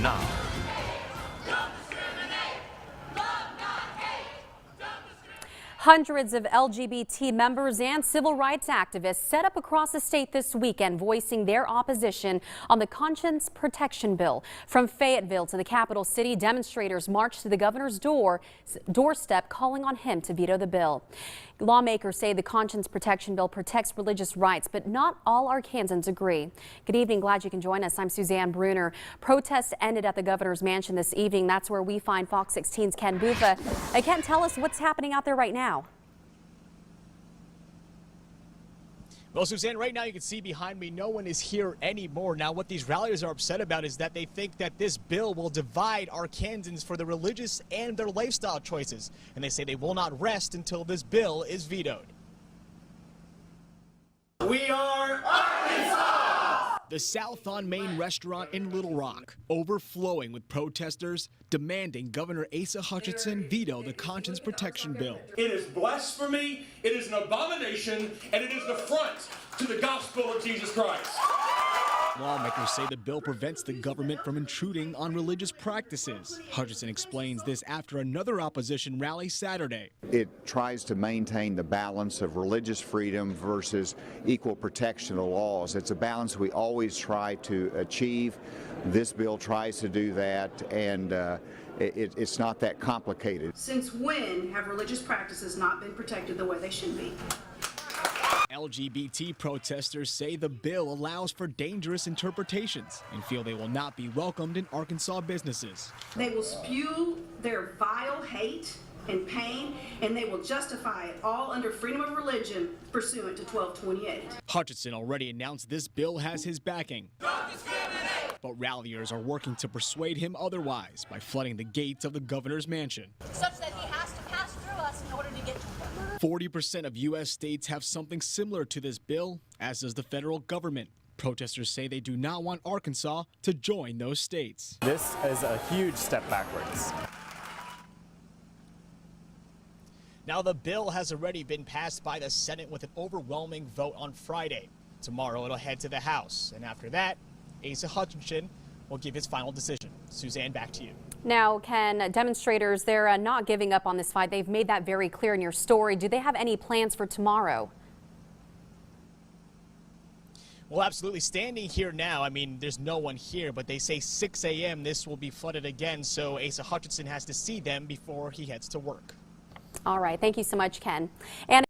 now. Hundreds of LGBT members and civil rights activists set up across the state this weekend, voicing their opposition on the Conscience Protection Bill. From Fayetteville to the capital city, demonstrators marched to the governor's doorstep, calling on him to veto the bill. Lawmakers say the Conscience Protection Bill protects religious rights, but not all Arkansans agree. Good evening. Glad you can join us. I'm Suzanne Bruner. Protests ended at the governor's mansion this evening. That's where we find Fox 16's Ken Bufa. Ken, tell us what's happening out there right now. Well, Suzanne, right now you can see behind me no one is here anymore. Now, what these ralliers are upset about is that they think that this bill will divide Arkansans for their religious and their lifestyle choices. And they say they will not rest until this bill is vetoed. We are Arkansas! The South on Main restaurant in Little Rock, overflowing with protesters demanding Governor Asa Hutchinson veto the Conscience Protection Bill. It is blasphemy, it is an abomination, and it is an affront to the gospel of Jesus Christ. Lawmakers say the bill prevents the government from intruding on religious practices. Hutchinson explains this after another opposition rally Saturday. It tries to maintain the balance of religious freedom versus equal protection of laws. It's a balance we always try to achieve. This bill tries to do that, and it's not that complicated. Since when have religious practices not been protected the way they should be? LGBT protesters say the bill allows for dangerous interpretations and feel they will not be welcomed in Arkansas businesses. They will spew their vile hate and pain, and they will justify it all under freedom of religion pursuant to 1228. Hutchinson already announced this bill has his backing. But ralliers are working to persuade him otherwise by flooding the gates of the governor's mansion. Such that he has to pass through us in order to get to him. 40% of U.S. states have something similar to this bill, as does the federal government. Protesters say they do not want Arkansas to join those states. This is a huge step backwards. Now, the bill has already been passed by the Senate with an overwhelming vote on Friday. Tomorrow, it'll head to the House, and after that, Asa Hutchinson will give his final decision. Suzanne, back to you. Now, Ken, demonstrators, they're not giving up on this fight. They've made that very clear in your story. Do they have any plans for tomorrow? Well, absolutely. Standing here now, I mean, there's no one here, but they say 6 a.m. this will be flooded again, so Asa Hutchinson has to see them before he heads to work. All right. Thank you so much, Ken. And